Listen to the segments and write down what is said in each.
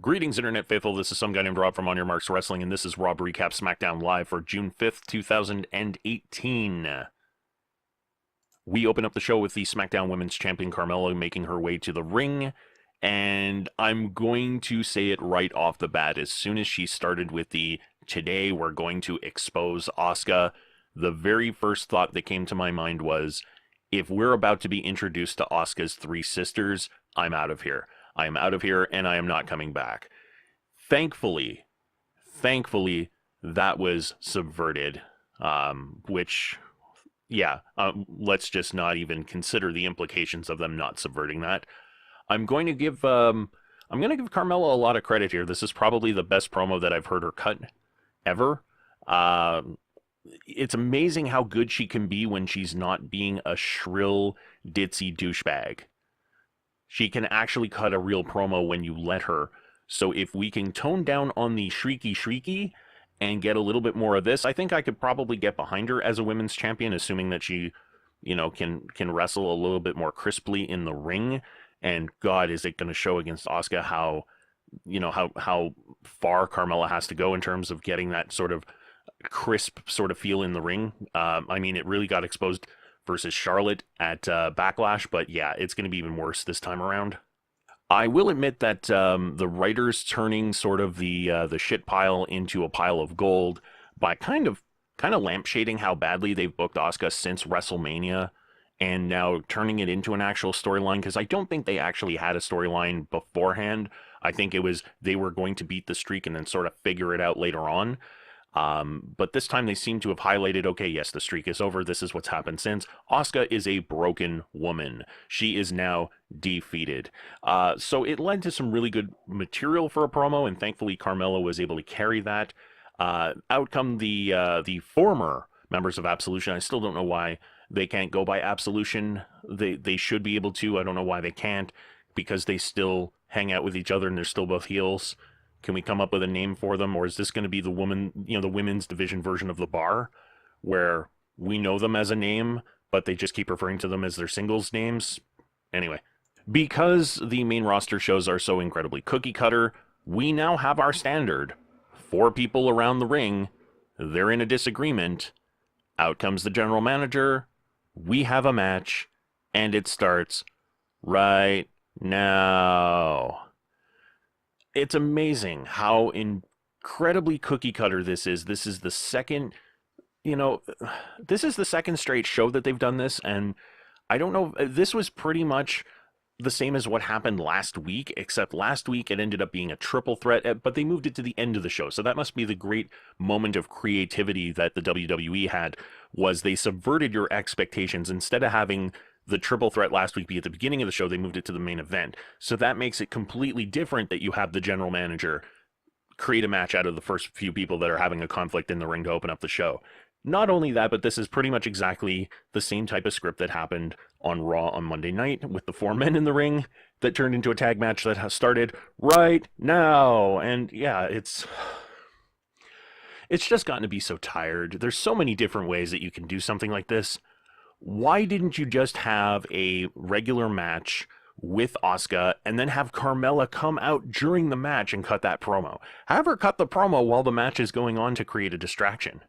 Greetings, Internet faithful. This is some guy named Rob from On Your Marks Wrestling, and this is Rob Recap Smackdown Live for June 5th, 2018. We open up the show with the SmackDown Women's Champion Carmella making her way to the ring, and I'm going to say it right off the bat. As soon as she started with the "today we're going to expose Asuka," the very first thought that came to my mind was, if we're about to be introduced to Asuka's three sisters, I'm out of here. I am out of here, and I am not coming back. Thankfully, that was subverted, let's just not even consider the implications of them not subverting that. I'm going to give Carmella a lot of credit here. This is probably the best promo that I've heard her cut ever. It's amazing how good she can be when she's not being a shrill, ditzy douchebag. She can actually cut a real promo when you let her. So if we can tone down on the shrieky and get a little bit more of this, I think I could probably get behind her as a women's champion, assuming that she, can wrestle a little bit more crisply in the ring. And God, is it going to show against Asuka how far Carmella has to go in terms of getting that sort of crisp sort of feel in the ring. It really got exposed versus Charlotte at Backlash, but yeah, it's going to be even worse this time around. I will admit that the writers turning sort of the shit pile into a pile of gold by kind of lampshading how badly they've booked Asuka since WrestleMania, and now turning it into an actual storyline, because I don't think they actually had a storyline beforehand. I think it was they were going to beat the streak and then sort of figure it out later on. But this time they seem to have highlighted, okay, yes, the streak is over. This is what's happened since. Asuka is a broken woman. She is now defeated. So it led to some really good material for a promo, and thankfully Carmella was able to carry that. Out come the former members of Absolution. I still don't know why they can't go by Absolution. They should be able to. I don't know why they can't, because they still hang out with each other and they're still both heels. Can we come up with a name for them, or is this going to be the women's division version of the Bar, where we know them as a name, but they just keep referring to them as their singles names? Anyway, because the main roster shows are so incredibly cookie cutter, we now have our standard. 4 people around the ring, they're in a disagreement. Out comes the general manager. We have a match, and it starts right now. It's amazing how incredibly cookie cutter this is. This is the second straight show that they've done this, and I don't know, this was pretty much the same as what happened last week, except last week it ended up being a triple threat, but they moved it to the end of the show. So that must be the great moment of creativity that the WWE had, was they subverted your expectations. Instead of having the triple threat last week be at the beginning of the show, they moved it to the main event. So that makes it completely different that you have the general manager create a match out of the first few people that are having a conflict in the ring to open up the show. Not only that, but this is pretty much exactly the same type of script that happened on Raw on Monday night with the 4 men in the ring that turned into a tag match that has started right now. And yeah, it's just gotten to be so tired. There's so many different ways that you can do something like this. Why didn't you just have a regular match with Asuka and then have Carmella come out during the match and cut that promo? Have her cut the promo while the match is going on to create a distraction.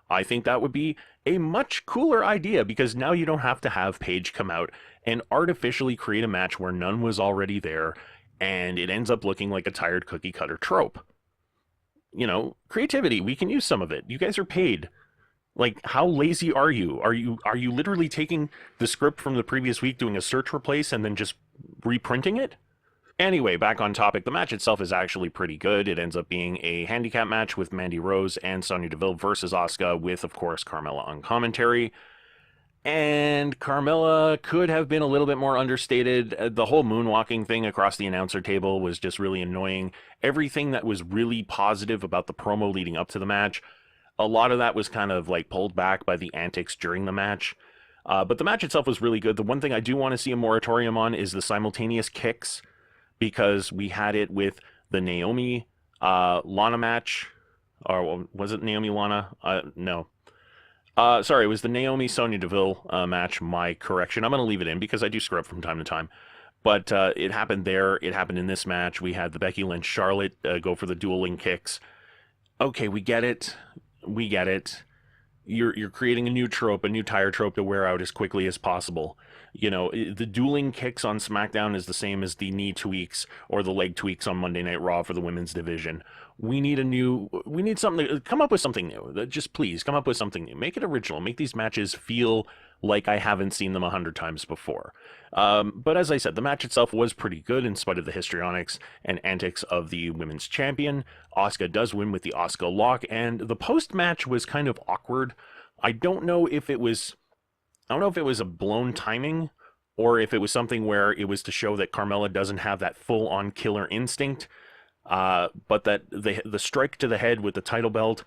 I think that would be a much cooler idea, because now you don't have to have Paige come out and artificially create a match where none was already there, and it ends up looking like a tired cookie cutter trope. Creativity, we can use some of it. You guys are paid. Like, how lazy are you? Are you literally taking the script from the previous week, doing a search replace, and then just reprinting it? Anyway, back on topic, the match itself is actually pretty good. It ends up being a handicap match with Mandy Rose and Sonya Deville versus Asuka, with, of course, Carmella on commentary. And Carmella could have been a little bit more understated. The whole moonwalking thing across the announcer table was just really annoying. Everything that was really positive about the promo leading up to the match, a lot of that was kind of like pulled back by the antics during the match. But the match itself was really good. The one thing I do want to see a moratorium on is the simultaneous kicks, because we had it with the Naomi Lana match. Or was it Naomi Lana? No. Sorry, it was the Naomi Sonya Deville match. My correction. I'm going to leave it in because I do screw up from time to time. But it happened there. It happened in this match. We had the Becky Lynch Charlotte go for the dueling kicks. Okay, we get it. We get it. You're creating a new trope, a new tire trope to wear out as quickly as possible. You know, the dueling kicks on SmackDown is the same as the knee tweaks or the leg tweaks on Monday Night Raw for the women's division. We need something, come up with something new. Just please come up with something new. Make it original. Make these matches feel like I haven't seen them 100 times before. But as I said, the match itself was pretty good in spite of the histrionics and antics of the women's champion. Asuka does win with the Asuka lock, and the post-match was kind of awkward. I don't know if it was a blown timing or if it was something where it was to show that Carmella doesn't have that full-on killer instinct, but that the strike to the head with the title belt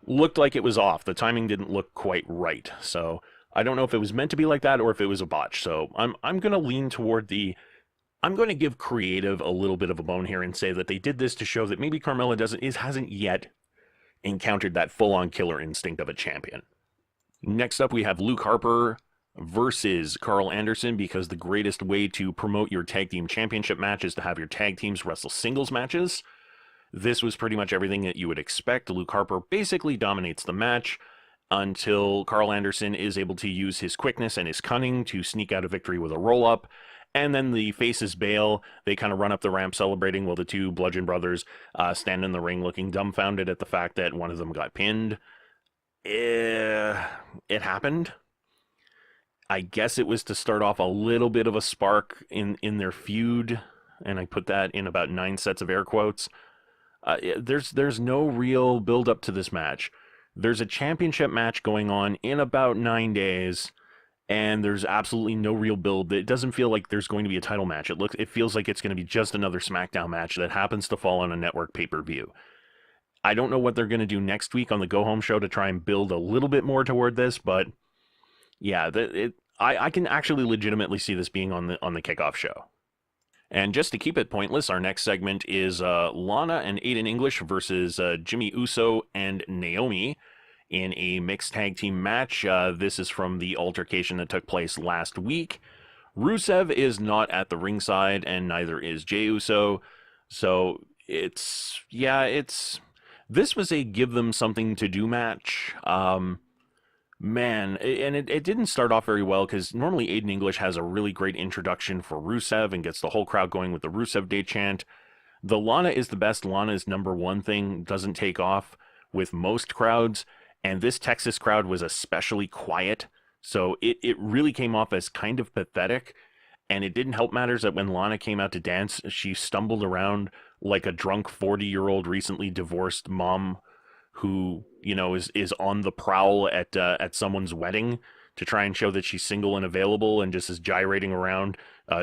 looked like it was off. The timing didn't look quite right. So I don't know if it was meant to be like that or if it was a botch. So I'm going to lean toward I'm going to give creative a little bit of a bone here and say that they did this to show that maybe Carmella hasn't yet encountered that full-on killer instinct of a champion. Next up, we have Luke Harper versus Carl Anderson, because the greatest way to promote your tag team championship match is to have your tag teams wrestle singles matches. This was pretty much everything that you would expect. Luke Harper basically dominates the match until Carl Anderson is able to use his quickness and his cunning to sneak out a victory with a roll-up. And then the faces bail. They kind of run up the ramp celebrating while the two Bludgeon Brothers stand in the ring looking dumbfounded at the fact that one of them got pinned. It happened. I guess it was to start off a little bit of a spark in their feud, and I put that in about 9 sets of air quotes. There's no real build-up to this match. There's a championship match going on in about 9 days, and there's absolutely no real build. It doesn't feel like there's going to be a title match. It feels like it's going to be just another SmackDown match that happens to fall on a network pay-per-view. I don't know what they're going to do next week on the Go Home show to try and build a little bit more toward this, but yeah, I can actually legitimately see this being on the kickoff show. And just to keep it pointless, our next segment is Lana and Aiden English versus Jimmy Uso and Naomi in a mixed tag team match. This is from the altercation that took place last week. Rusev is not at the ringside, and neither is Jey Uso. So this was a give them something to do match. Man, and it didn't start off very well, because normally Aiden English has a really great introduction for Rusev and gets the whole crowd going with the Rusev Day chant. The Lana is the best, Lana is number one thing doesn't take off with most crowds, and this Texas crowd was especially quiet, so it really came off as kind of pathetic. And it didn't help matters that when Lana came out to dance, she stumbled around like a drunk 40-year-old recently divorced mom who, you know, is on the prowl at someone's wedding to try and show that she's single and available, and just is gyrating around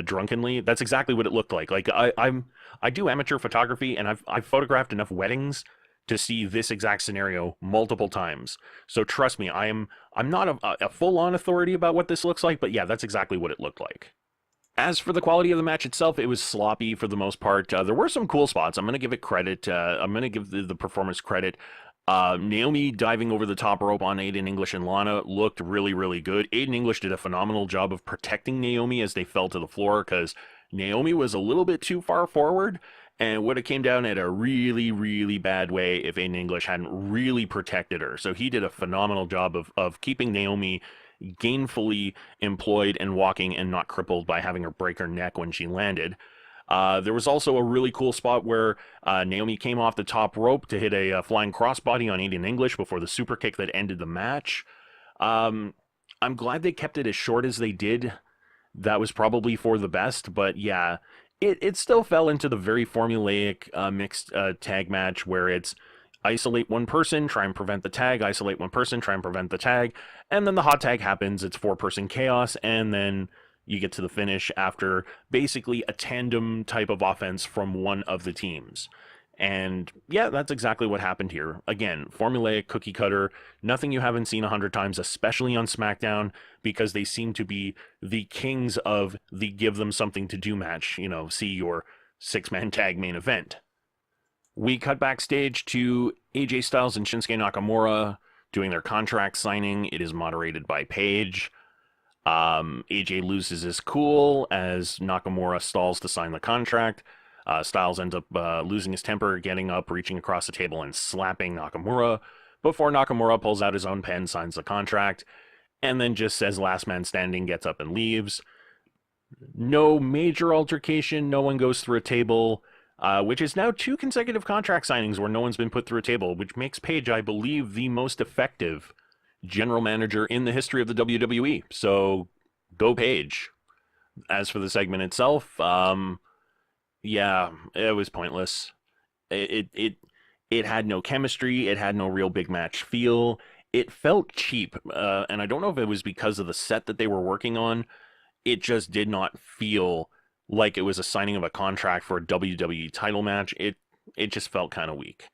drunkenly. That's exactly what it looked like. Like I do amateur photography, and I've photographed enough weddings to see this exact scenario multiple times. So trust me, I'm not a full-on authority about what this looks like, but yeah, that's exactly what it looked like. As for the quality of the match itself, it was sloppy for the most part. There were some cool spots. I'm going to give it credit. I'm going to give the performance credit. Naomi diving over the top rope on Aiden English and Lana looked really, really good. Aiden English did a phenomenal job of protecting Naomi as they fell to the floor, because Naomi was a little bit too far forward and would have came down at a really, really bad way if Aiden English hadn't really protected her. So he did a phenomenal job of keeping Naomi gainfully employed and walking and not crippled by having her break her neck when she landed. There was also a really cool spot where Naomi came off the top rope to hit a flying crossbody on Aiden English before the super kick that ended the match. I'm glad they kept it as short as they did. That was probably for the best, but yeah, it still fell into the very formulaic mixed tag match where it's isolate one person, try and prevent the tag, isolate one person, try and prevent the tag, and then the hot tag happens, it's 4-person chaos, and then you get to the finish after basically a tandem type of offense from one of the teams. And yeah, that's exactly what happened here. Again, formulaic, cookie cutter, nothing you haven't seen 100 times, especially on SmackDown, because they seem to be the kings of the give them something to do match. You know, see your 6-man tag main event. We cut backstage to AJ Styles and Shinsuke Nakamura doing their contract signing. It is moderated by Paige. AJ loses his cool as Nakamura stalls to sign the contract. Styles ends up losing his temper, getting up, reaching across the table, and slapping Nakamura before Nakamura pulls out his own pen, signs the contract, and then just says last man standing, gets up and leaves. No major altercation, no one goes through a table, which is now 2 consecutive contract signings where no one's been put through a table, which makes Paige, I believe, the most effective general manager in the history of the WWE. So, go Paige. As for the segment itself, yeah, it was pointless. It had no chemistry. It had no real big match feel. It felt cheap, and I don't know if it was because of the set that they were working on. It just did not feel like it was a signing of a contract for a WWE title match. It just felt kind of weak.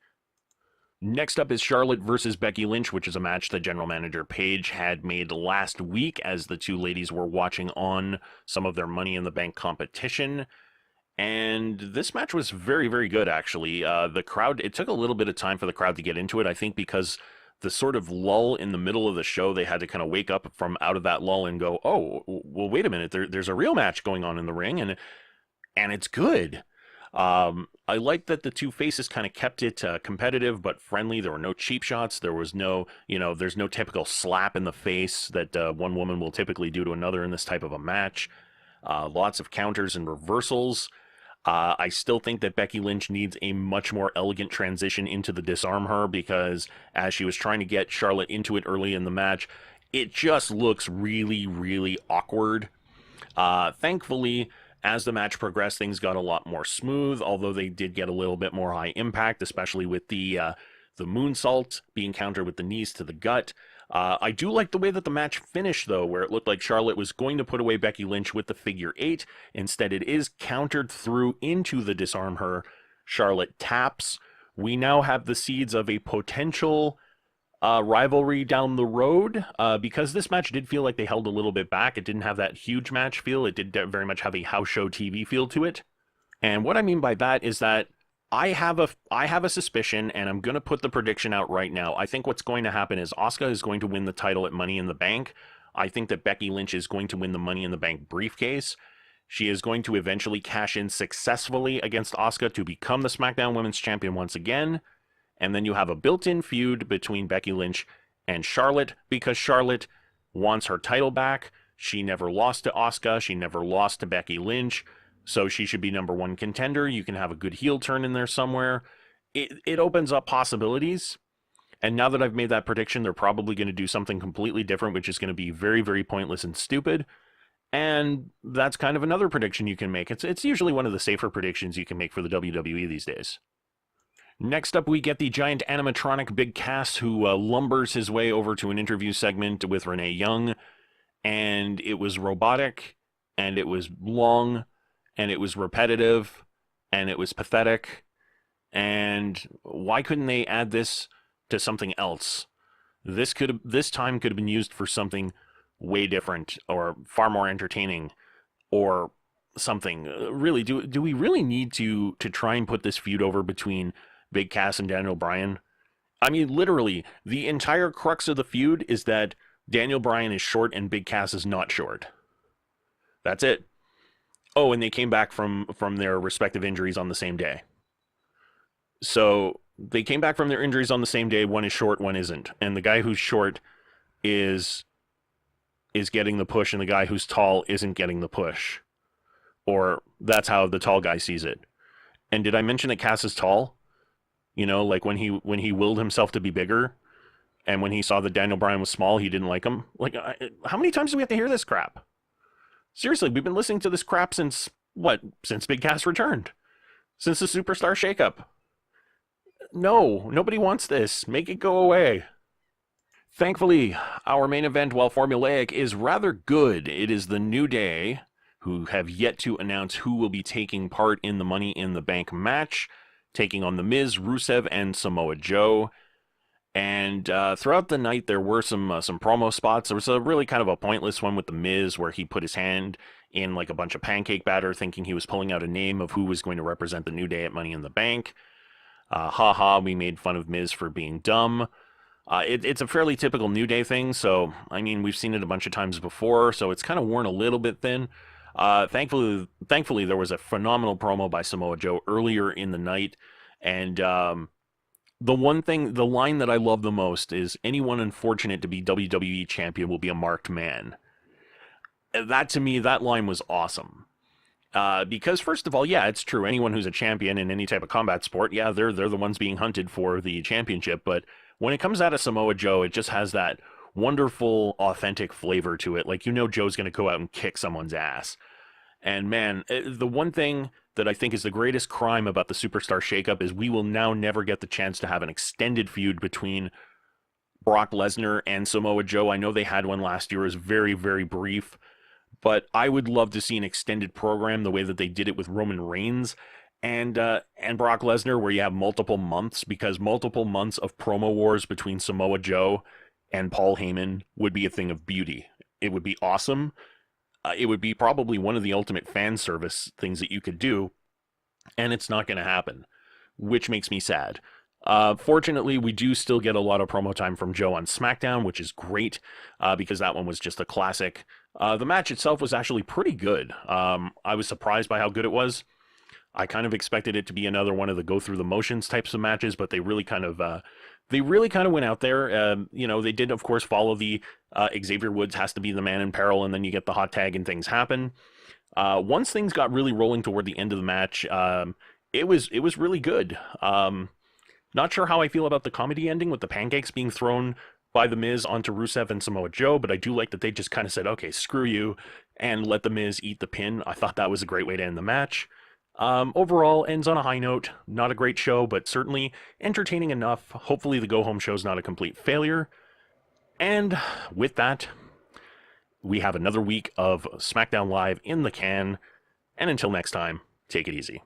Next up is Charlotte versus Becky Lynch, which is a match that General Manager Paige had made last week as the two ladies were watching on some of their Money in the Bank competition. And this match was very, very good, actually. The crowd, it took a little bit of time for the crowd to get into it, I think, because the sort of lull in the middle of the show, they had to kind of wake up from out of that lull and go, oh, well, wait a minute, there's a real match going on in the ring, and it's good. I like that the two faces kind of kept it competitive but friendly. There were no cheap shots. There was no, there's no typical slap in the face that one woman will typically do to another in this type of a match. Lots of counters and reversals. I still think that Becky Lynch needs a much more elegant transition into the disarm her, because as she was trying to get Charlotte into it early in the match, it just looks really, really awkward. Thankfully, as the match progressed, things got a lot more smooth, although they did get a little bit more high impact, especially with the moonsault being countered with the knees to the gut. I do like the way that the match finished, though, where it looked like Charlotte was going to put away Becky Lynch with the figure 8. Instead, it is countered through into the disarm her. Charlotte taps. We now have the seeds of a potential rivalry down the road, because this match did feel like they held a little bit back. It didn't have that huge match feel. It did very much have a house show TV feel to it. And what I mean by that is that I have a suspicion, and I'm going to put the prediction out right now. I think what's going to happen is Asuka is going to win the title at Money in the Bank. I think that Becky Lynch is going to win the Money in the Bank briefcase. She is going to eventually cash in successfully against Asuka to become the SmackDown Women's Champion once again. And then you have a built-in feud between Becky Lynch and Charlotte, because Charlotte wants her title back. She never lost to Asuka. She never lost to Becky Lynch. So she should be number 1 contender. You can have a good heel turn in there somewhere. It opens up possibilities. And now that I've made that prediction, they're probably going to do something completely different, which is going to be very, very pointless and stupid. And that's kind of another prediction you can make. It's usually one of the safer predictions you can make for the WWE these days. Next up, we get the giant animatronic Big Cass, who lumbers his way over to an interview segment with Renee Young. And it was robotic, and it was long, and it was repetitive, and it was pathetic. And why couldn't they add this to something else? This time could have been used for something way different, or far more entertaining, or something. Really, do we really need to try and put this feud over between Big Cass and Daniel Bryan? I mean, literally, the entire crux of the feud is that Daniel Bryan is short and Big Cass is not short. That's it. Oh, and they came back from their respective injuries on the same day. So they came back from their injuries on the same day. One is short, one isn't. And the guy who's short is getting the push, and the guy who's tall isn't getting the push. Or that's how the tall guy sees it. And did I mention that Cass is tall? Like when he willed himself to be bigger, and when he saw that Daniel Bryan was small, he didn't like him. Like, how many times do we have to hear this crap? Seriously, we've been listening to this crap since Big Cass returned. Since the Superstar shakeup. No, nobody wants this. Make it go away. Thankfully, our main event, while formulaic, is rather good. It is the New Day, who have yet to announce who will be taking part in the Money in the Bank match, taking on The Miz, Rusev, and Samoa Joe. And throughout the night, there were some promo spots. There was a really kind of a pointless one with The Miz, where he put his hand in like a bunch of pancake batter, thinking he was pulling out a name of who was going to represent the New Day at Money in the Bank. We made fun of Miz for being dumb. It's a fairly typical New Day thing, so I mean we've seen it a bunch of times before, so it's kind of worn a little bit thin. Thankfully, there was a phenomenal promo by Samoa Joe earlier in the night, and the line that I love the most is anyone unfortunate to be WWE champion will be a marked man. That to me, that line was awesome. Because first of all, yeah, it's true. Anyone who's a champion in any type of combat sport, yeah, they're the ones being hunted for the championship. But when it comes out of Samoa Joe, it just has that wonderful, authentic flavor to it. Like Joe's going to go out and kick someone's ass. And man, the one thing that I think is the greatest crime about the Superstar shakeup is we will now never get the chance to have an extended feud between Brock Lesnar and Samoa Joe. I know they had one last year. It was very, very brief. But I would love to see an extended program the way that they did it with Roman Reigns and Brock Lesnar, where you have multiple months, because multiple months of promo wars between Samoa Joe and Paul Heyman would be a thing of beauty. It would be awesome. It would be probably one of the ultimate fan service things that you could do, and it's not going to happen, which makes me sad. Fortunately, we do still get a lot of promo time from Joe on Smackdown, which is great, because that one was just a classic. The match itself was actually pretty good. I was surprised by how good it was. I kind of expected it to be another one of the go through the motions types of matches, but they really kind of went out there. They did of course follow the Xavier Woods has to be the man in peril, and then you get the hot tag and things happen. Once things got really rolling toward the end of the match, it was really good. Not sure how I feel about the comedy ending with the pancakes being thrown by The Miz onto Rusev and Samoa Joe, but I do like that they just kind of said, okay, screw you, and let The Miz eat the pin. I thought that was a great way to end the match. Overall, ends on a high note. Not a great show, but certainly entertaining enough. Hopefully the go-home show's not a complete failure. And with that, we have another week of SmackDown Live in the can. And until next time, take it easy.